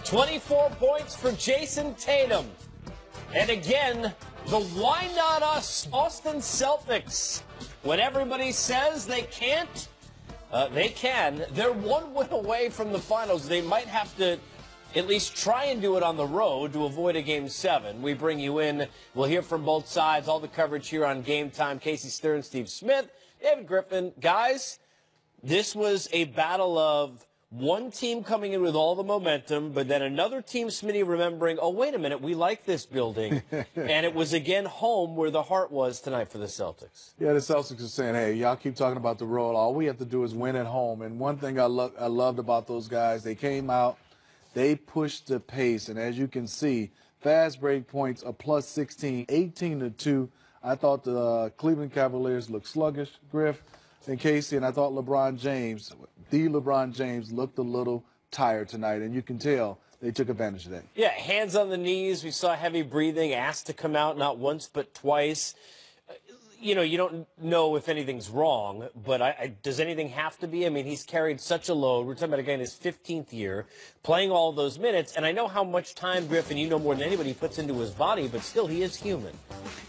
24 points for Jason Tatum. And again, the why not us Boston Celtics. When everybody says they can't, they can. They're one win away from the finals. They might have to at least try and do it on the road to avoid a Game 7. We bring you in. We'll hear from both sides. All the coverage here on Game Time. Casey Stern, Steve Smith, David Griffin. Guys, this was a battle of one team coming in with all the momentum, but then another team, Smitty, remembering, oh, wait a minute, we like this building. And it was, again, home where the heart was tonight for the Celtics. Yeah, the Celtics are saying, hey, y'all keep talking about the road. All we have to do is win at home. And one thing I loved about those guys, they came out, they pushed the pace. And as you can see, fast break points, a plus 16, 18-2. I thought the Cleveland Cavaliers looked sluggish, Griff and Casey, and I thought LeBron James looked a little tired tonight, and you can tell they took advantage of that. Yeah, hands on the knees. We saw heavy breathing, asked to come out not once but twice. You know, you don't know if anything's wrong, but does anything have to be? I mean, he's carried such a load. We're talking about a guy in his 15th year, playing all those minutes, and I know how much time, Griffin, you know more than anybody, he puts into his body, but still, he is human.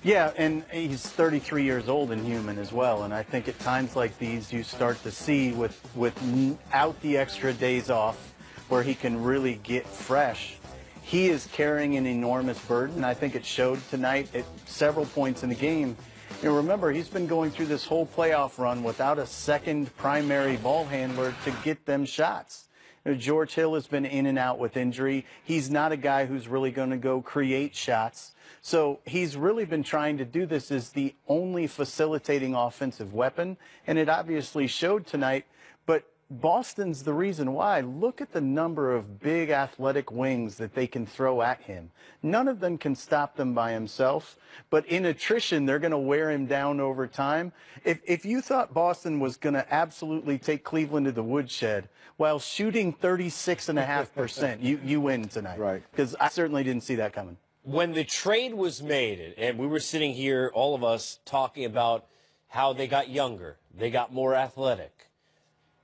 Yeah, and he's 33 years old and human as well, and I think at times like these, you start to see without the extra days off where he can really get fresh. He is carrying an enormous burden. I think it showed tonight at several points in the game. You know, remember, he's been going through this whole playoff run without a second primary ball handler to get them shots. You know, George Hill has been in and out with injury. He's not a guy who's really going to go create shots. So he's really been trying to do this as the only facilitating offensive weapon, and it obviously showed tonight. But Boston's the reason why. Look at the number of big athletic wings that they can throw at him. None of them can stop them by himself, but in attrition, they're going to wear him down over time. If you thought Boston was going to absolutely take Cleveland to the woodshed while shooting 36.5%, you win tonight. Right. Because I certainly didn't see that coming. When the trade was made, and we were sitting here, all of us, talking about how they got younger, they got more athletic.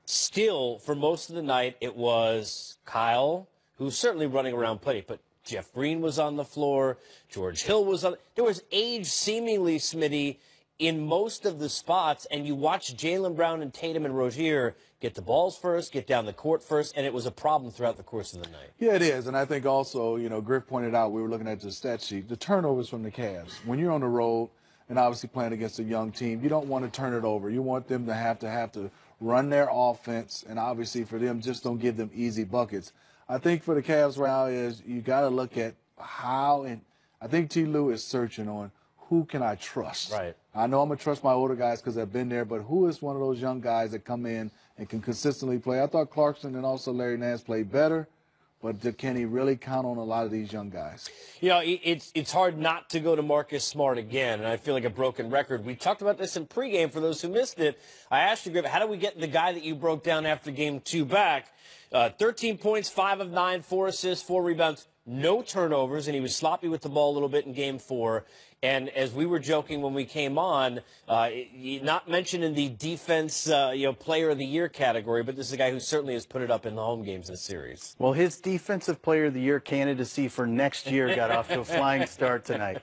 Still, for most of the night, it was Kyle, who's certainly running around plenty, but Jeff Green was on the floor, George Hill was on. There was age, seemingly, Smitty, in most of the spots, and you watch Jaylen Brown and Tatum and Rozier get the balls first, get down the court first, and it was a problem throughout the course of the night. Yeah, it is, and I think also, you know, Griff pointed out, we were looking at the stat sheet, the turnovers from the Cavs. When you're on the road and obviously playing against a young team, you don't want to turn it over. You want them to have to run their offense, and obviously for them, just don't give them easy buckets. I think for the Cavs right now is you got to look at how, and I think T. Lue is searching on who can I trust. Right. I know I'm going to trust my older guys because I've been there, but who is one of those young guys that come in and can consistently play? I thought Clarkson and also Larry Nance played better, but can he really count on a lot of these young guys? You know, it's hard not to go to Marcus Smart again, and I feel like a broken record. We talked about this in pregame for those who missed it. I asked you, Griff, how do we get the guy that you broke down after Game 2 back? 13 points, 5 of 9, 4 assists, 4 rebounds, no turnovers, and he was sloppy with the ball a little bit in Game 4. And as we were joking when we came on, not mentioned in the defense, player of the year category, but this is a guy who certainly has put it up in the home games this series. Well, his defensive player of the year candidacy for next year got off to a flying start tonight.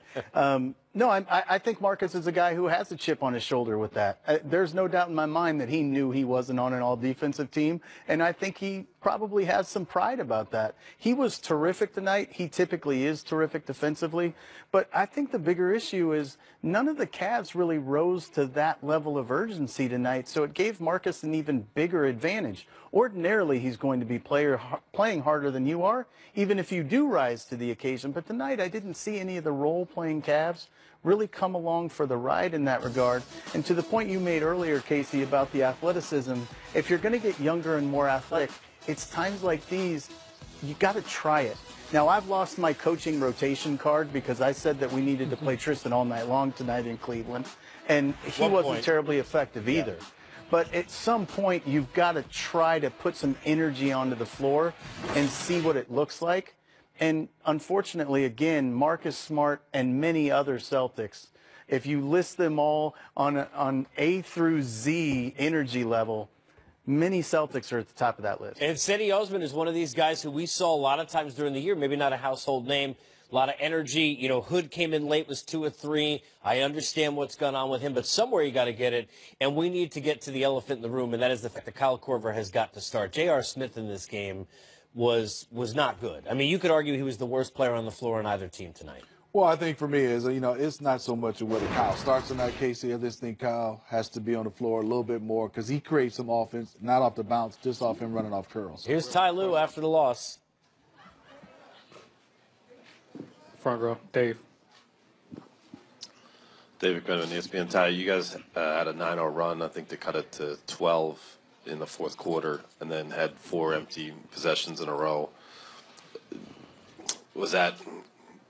No, I think Marcus is a guy who has a chip on his shoulder with that. There's no doubt in my mind that he knew he wasn't on an all-defensive team, and I think he probably has some pride about that. He was terrific tonight. He typically is terrific defensively, but I think the bigger issue is none of the Cavs really rose to that level of urgency tonight, so it gave Marcus an even bigger advantage. Ordinarily, he's going to be playing harder than you are, even if you do rise to the occasion, but tonight I didn't see any of the role-playing Cavs really come along for the ride in that regard. And to the point you made earlier, Casey, about the athleticism, if you're going to get younger and more athletic, it's times like these, you got to try it. Now, I've lost my coaching rotation card because I said that we needed to play Tristan all night long tonight in Cleveland, and he wasn't terribly effective either. Yeah. But at some point, you've got to try to put some energy onto the floor and see what it looks like. And unfortunately, again, Marcus Smart and many other Celtics, if you list them all on A through Z energy level, Many Celtics are at the top of that list. And Cedi Osman is one of these guys who we saw a lot of times during the year, maybe not a household name, a lot of energy. You know, Hood came in late, was 2 or 3. I understand what's gone on with him, but somewhere you got to get it. And we need to get to the elephant in the room, and that is the fact that Kyle Korver has got to start. J.R. Smith in this game was not good. I mean, you could argue he was the worst player on the floor on either team tonight. Well, I think for me is, it's not so much of whether Kyle starts or not, Casey. I just think Kyle has to be on the floor a little bit more because he creates some offense, not off the bounce, just off him running off curls. Here's Ty Lue after the loss. Front row, Dave. David McMenamin, ESPN. Ty, you guys had a 9-0 run. I think they cut it to 12 in the fourth quarter and then had 4 empty possessions in a row. Was that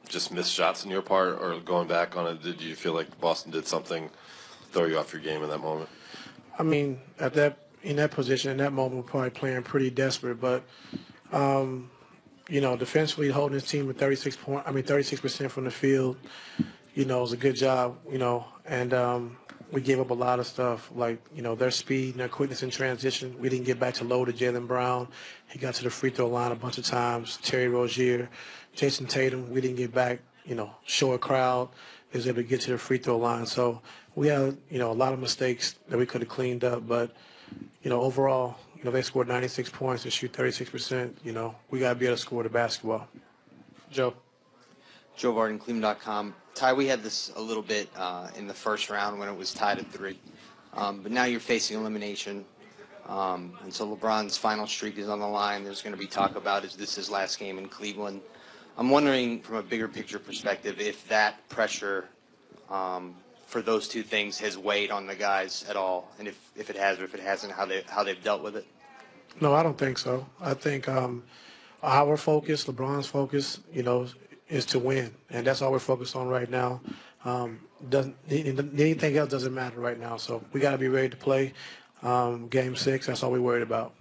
just missed shots on your part, or going back on it, did you feel like Boston did something to throw you off your game in that moment? I mean, in that position, in that moment, we're probably playing pretty desperate. But, defensively holding his team at 36% from the field, was a good job, and we gave up a lot of stuff, like, their speed and their quickness in transition. We didn't get back to low to Jaylen Brown. He got to the free throw line a bunch of times. Terry Rozier, Jason Tatum, we didn't get back, show a crowd. They was able to get to the free throw line. So we had, a lot of mistakes that we could have cleaned up. But, overall, they scored 96 points and shoot 36%. We got to be able to score the basketball. Joe. Joe Varden, Cleveland.com. Ty, we had this a little bit in the first round when it was tied at 3. But now you're facing elimination. And so LeBron's final streak is on the line. There's going to be talk about, is this his last game in Cleveland? I'm wondering, from a bigger picture perspective, if that pressure for those two things has weighed on the guys at all, and if it has or if it hasn't, how they've dealt with it. No, I don't think so. I think our focus, LeBron's focus, is to win, and that's all we're focused on right now. Anything else doesn't matter right now. So we got to be ready to play Game 6. That's all we're worried about.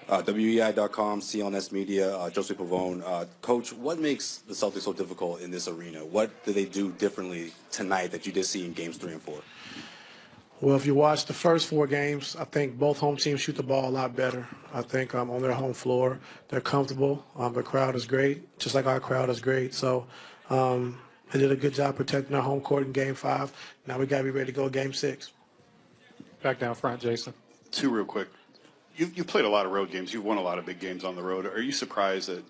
WEI.com, CLNS Media, Joseph Pavone. Coach, what makes the Celtics so difficult in this arena? What do they do differently tonight that you did see in Games 3 and 4? Well, if you watch the first 4 games, I think both home teams shoot the ball a lot better. I think on their home floor, they're comfortable. The crowd is great, just like our crowd is great. So they did a good job protecting our home court in Game 5. Now we got to be ready to go Game 6. Back down front, Jason. 2 real quick. You played a lot of road games. You've won a lot of big games on the road. Are you surprised that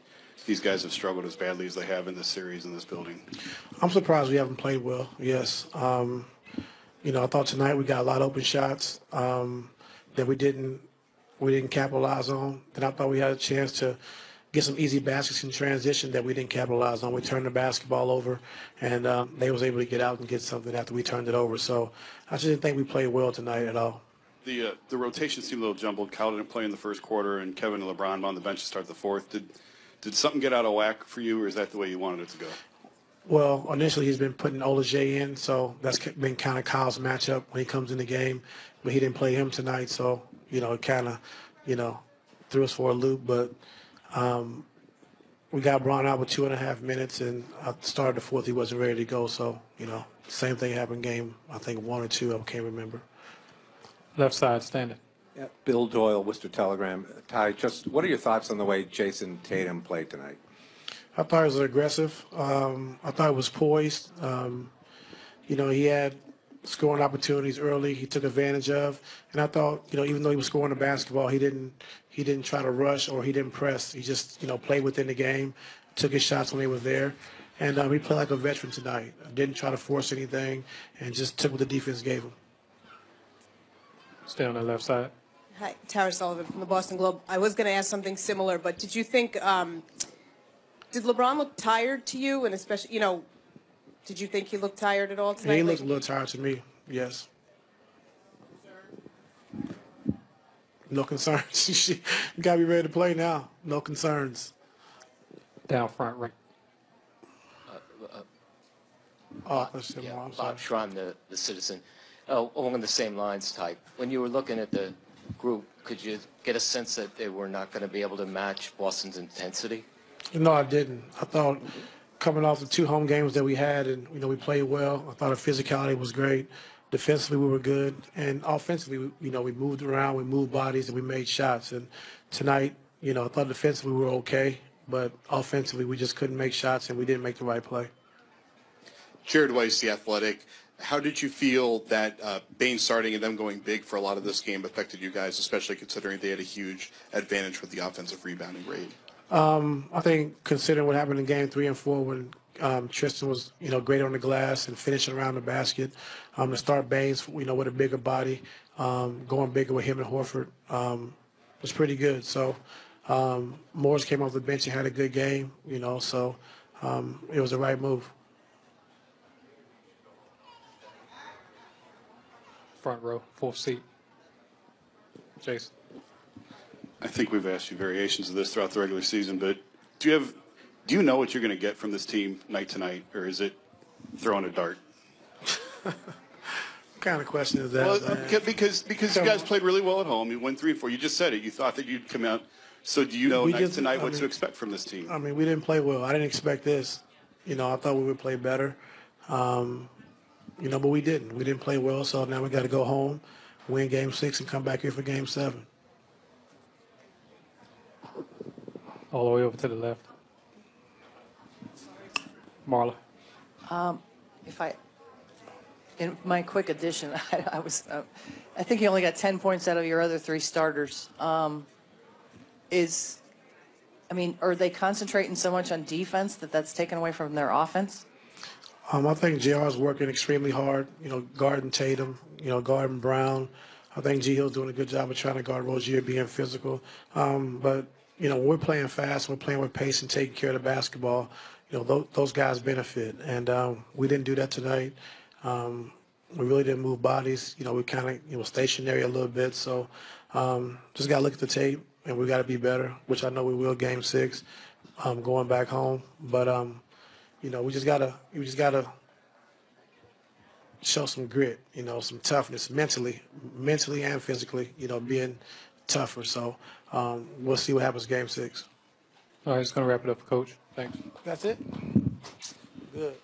these guys have struggled as badly as they have in this series, in this building? I'm surprised we haven't played well, yes. I thought tonight we got a lot of open shots that we didn't capitalize on. Then I thought we had a chance to get some easy baskets in transition that we didn't capitalize on. We turned the basketball over, and they was able to get out and get something after we turned it over. So I just didn't think we played well tonight at all. The rotation seemed a little jumbled. Kyle didn't play in the first quarter, and Kevin and LeBron on the bench to start the fourth. Did something get out of whack for you, or is that the way you wanted it to go? Well, initially he's been putting Olajay in, so that's been kind of Kyle's matchup when he comes in the game. But he didn't play him tonight, so, it kind of, threw us for a loop. But we got Braun out with 2.5 minutes, and at the start of the fourth he wasn't ready to go. So, same thing happened game, I think 1 or 2, I can't remember. Left side, standing. Yeah, Bill Doyle, Worcester Telegram. Ty, just what are your thoughts on the way Jason Tatum played tonight? I thought it was aggressive. I thought it was poised. He had scoring opportunities early. He took advantage of, and I thought, even though he was scoring the basketball, he didn't try to rush or he didn't press. He just, played within the game, took his shots when they were there, and he played like a veteran tonight. Didn't try to force anything, and just took what the defense gave him. Stay on the left side. Hi, Tara Sullivan from the Boston Globe. I was going to ask something similar, but did you think, did LeBron look tired to you? And especially, did you think he looked tired at all tonight? Yeah, he looked a little tired to me, yes. No concerns. You got to be ready to play now. No concerns. Down front, right. Bob Schramm, the Citizen. Along the same lines type. When you were looking at the group, could you get a sense that they were not going to be able to match Boston's intensity? No, I didn't. I thought coming off the 2 home games that we had, and we played well. I thought our physicality was great. Defensively, we were good, and offensively, we moved around, we moved bodies, and we made shots. And tonight, I thought defensively we were okay, but offensively we just couldn't make shots, and we didn't make the right play. Jared Weiss, The Athletic. How did you feel that Bain starting and them going big for a lot of this game affected you guys, especially considering they had a huge advantage with the offensive rebounding rate? I think considering what happened in Game 3 and 4 when Tristan was, great on the glass and finishing around the basket, to start Baines, with a bigger body, going bigger with him and Horford was pretty good. So Morris came off the bench and had a good game, so it was the right move. Front row, fourth seat. Jason. I think we've asked you variations of this throughout the regular season, but do you know what you're going to get from this team night to night, or is it throwing a dart? What kind of question is that? Well, because you guys played really well at home. You won 3 and 4. You just said it. You thought that you'd come out. So do you know night to night what to expect from this team? I mean, we didn't play well. I didn't expect this. I thought we would play better. But we didn't. We didn't play well, so now we got to go home, win Game 6, and come back here for Game 7. All the way over to the left. Marla. In my quick addition, I think you only got 10 points out of your other 3 starters. Are they concentrating so much on defense that's taken away from their offense? I think JR is working extremely hard, guarding Tatum, guarding Brown. I think G Hill's doing a good job of trying to guard Rozier, being physical. But when we're playing fast, we're playing with pace and taking care of the basketball, those guys benefit. And we didn't do that tonight. We really didn't move bodies. We kind of, stationary a little bit. So just got to look at the tape, and we got to be better, which I know we will Game 6, going back home. But, we just gotta show some grit, some toughness mentally and physically, being tougher. So we'll see what happens Game 6. All right, just going to wrap it up for Coach. Thanks. That's it? Good.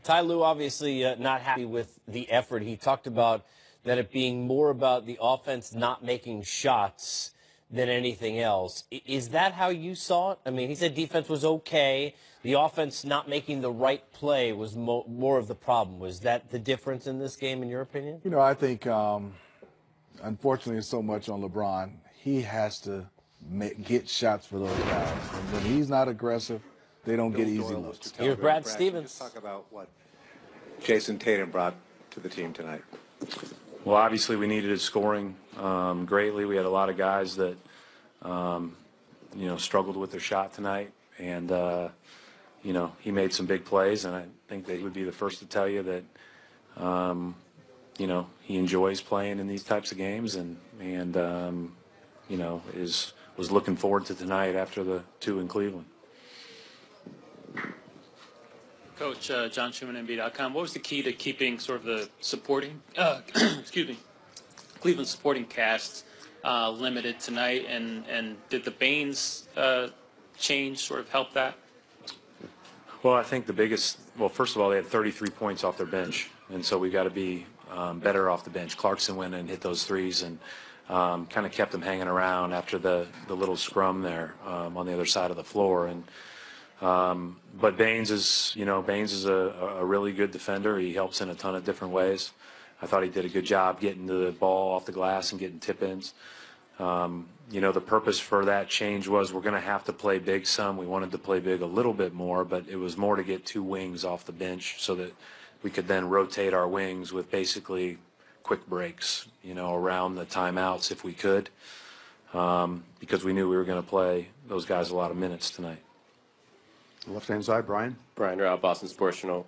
Ty Lue obviously not happy with the effort. He talked about that it being more about the offense not making shots than anything else. Is that how you saw it? I mean, he said defense was okay. The offense not making the right play was more of the problem. Was that the difference in this game, in your opinion? I think, unfortunately, it's so much on LeBron. He has to get shots for those guys. And when he's not aggressive, they don't get easy looks. Here's Brad Stevens. Just talk about what Jason Tatum brought to the team tonight. Well, obviously we needed his scoring greatly. We had a lot of guys that, struggled with their shot tonight. And, he made some big plays. And I think that he would be the first to tell you that, he enjoys playing in these types of games and was looking forward to tonight after the 2 in Cleveland. Coach, John Schumann, NBA.com. What was the key to keeping sort of the supporting, Cleveland supporting cast limited tonight? And did the Baines change sort of help that? Well, I think first of all, they had 33 points off their bench. And so we got to be better off the bench. Clarkson went and hit those threes and kind of kept them hanging around after the little scrum there on the other side of the floor. And but Baines is a really good defender. He helps in a ton of different ways. I thought he did a good job getting the ball off the glass and getting tip-ins. The purpose for that change was we're going to have to play big some. We wanted to play big a little bit more, but it was more to get 2 wings off the bench so that we could then rotate our wings with basically quick breaks, around the timeouts if we could, because we knew we were going to play those guys a lot of minutes tonight. Left-hand side, Brian. Brian Rao, Boston Sports Journal.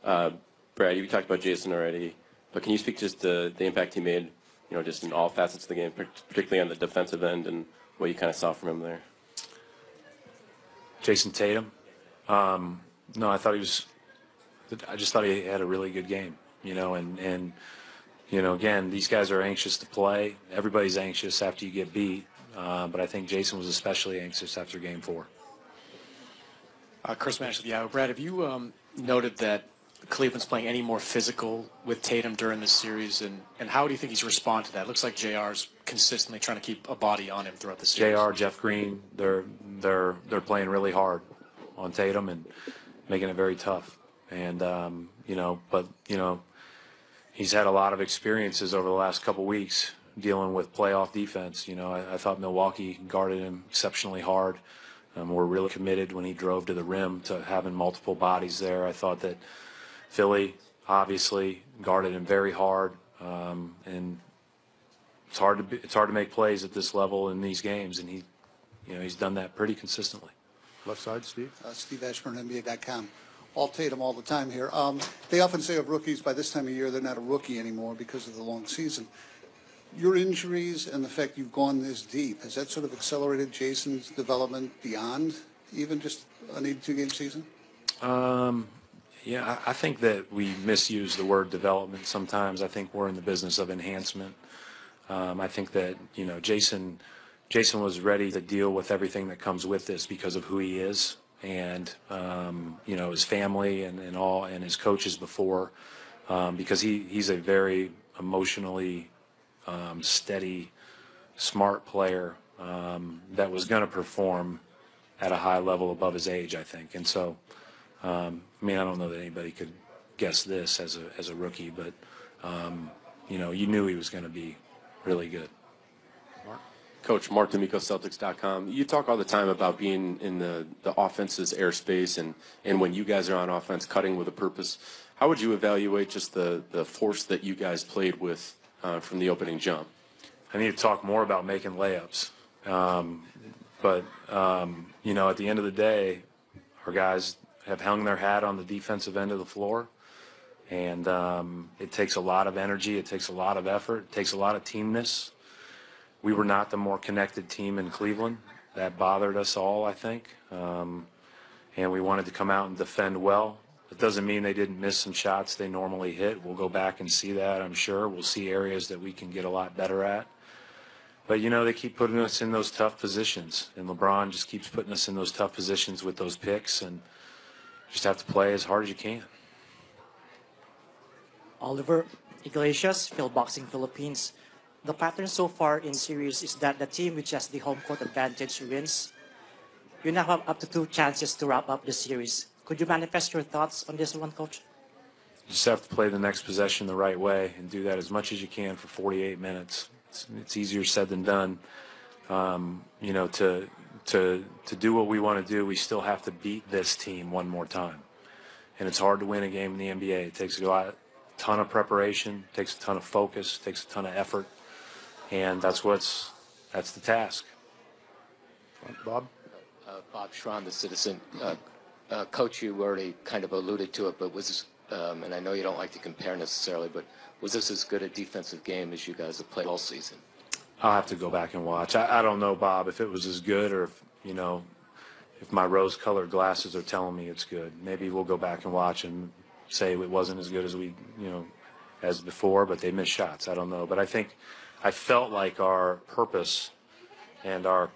Brad, you talked about Jason already, but can you speak just to the impact he made, just in all facets of the game, particularly on the defensive end, and what you kind of saw from him there? Jason Tatum? No, I just thought he had a really good game, and again, these guys are anxious to play. Everybody's anxious after you get beat, but I think Jason was especially anxious after Game 4. Chris Mash with Yahoo. Brad, have you noted that Cleveland's playing any more physical with Tatum during this series, and how do you think he's responded to that? It looks like JR's consistently trying to keep a body on him throughout the series. JR, Jeff Green, they're playing really hard on Tatum and making it very tough. And he's had a lot of experiences over the last couple weeks dealing with playoff defense. I thought Milwaukee guarded him exceptionally hard. We're really committed when he drove to the rim to having multiple bodies there. I thought that Philly obviously guarded him very hard, and it's hard to make plays at this level in these games, and he's done that pretty consistently. Left side, Steve. Steve Ashburn, NBA.com. All Tatum all the time here. They often say of rookies, by this time of year, they're not a rookie anymore because of the long season. Your injuries and the fact you've gone this deep, has that sort of accelerated Jason's development beyond even just an 82-game season? Yeah, I think that we misuse the word development sometimes. I think we're in the business of enhancement. I think that, Jason was ready to deal with everything that comes with this because of who he is and, his family and his coaches before, because he's a very emotionally steady, smart player that was going to perform at a high level above his age, I think. And so, I don't know that anybody could guess this as a rookie, but, you knew he was going to be really good. Coach, Mark D'Amico, Celtics.com. You talk all the time about being in the offense's airspace and when you guys are on offense, cutting with a purpose. How would you evaluate just the force that you guys played with from the opening jump? I need to talk more about making layups. But at the end of the day, our guys have hung their hat on the defensive end of the floor. And it takes a lot of energy. It takes a lot of effort. It takes a lot of teamness. We were not the more connected team in Cleveland. That bothered us all, I think. And we wanted to come out and defend well. It doesn't mean they didn't miss some shots they normally hit. We'll go back and see that, I'm sure. We'll see areas that we can get a lot better at. But, they keep putting us in those tough positions. And LeBron just keeps putting us in those tough positions with those picks. And just have to play as hard as you can. Oliver Iglesias, Phil Boxing Philippines. The pattern so far in series is that the team which has the home court advantage wins. You now have up to 2 chances to wrap up the series. Could you manifest your thoughts on this one, Coach? You just have to play the next possession the right way and do that as much as you can for 48 minutes. It's easier said than done. To do what we want to do, we still have to beat this team one more time. And it's hard to win a game in the NBA. It takes a ton of preparation, takes a ton of focus, takes a ton of effort. And that's the task. Bob? Bob Schramm, the Citizen. Coach, you already kind of alluded to it, but and I know you don't like to compare necessarily, but was this as good a defensive game as you guys have played all season? I'll have to go back and watch. I don't know, Bob, if it was as good or if my rose-colored glasses are telling me it's good. Maybe we'll go back and watch and say it wasn't as good as as before, but they missed shots. I don't know. But I felt like our purpose and our,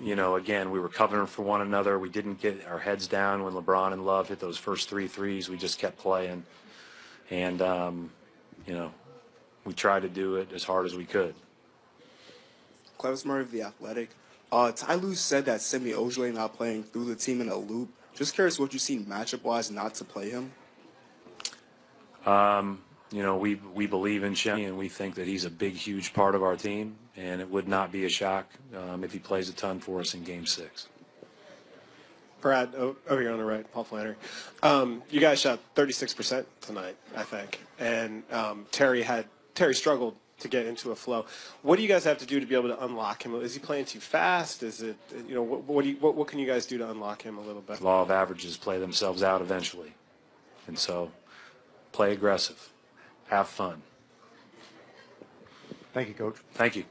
again, we were covering for one another. We didn't get our heads down when LeBron and Love hit those first 3 threes. We just kept playing. And, we tried to do it as hard as we could. Clevis Murray of The Athletic. Ty Lue said that Semi Ojeleye not playing threw the team in a loop. Just curious what you've seen matchup-wise not to play him. We believe in Semi, and we think that he's a big, huge part of our team, and it would not be a shock if he plays a ton for us in Game 6. Brad, over here on the right, Paul Flannery. You guys shot 36% tonight, I think, and Terry struggled to get into a flow. What do you guys have to do to be able to unlock him? Is he playing too fast? Is it what can you guys do to unlock him a little bit? Law of averages play themselves out eventually, and so play aggressive, have fun. Thank you, Coach. Thank you.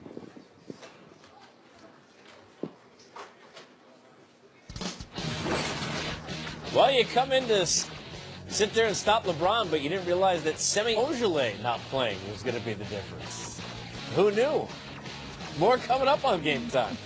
Well, you come in to sit there and stop LeBron, but you didn't realize that Semi Ojeleye not playing was going to be the difference. Who knew? More coming up on Game Time.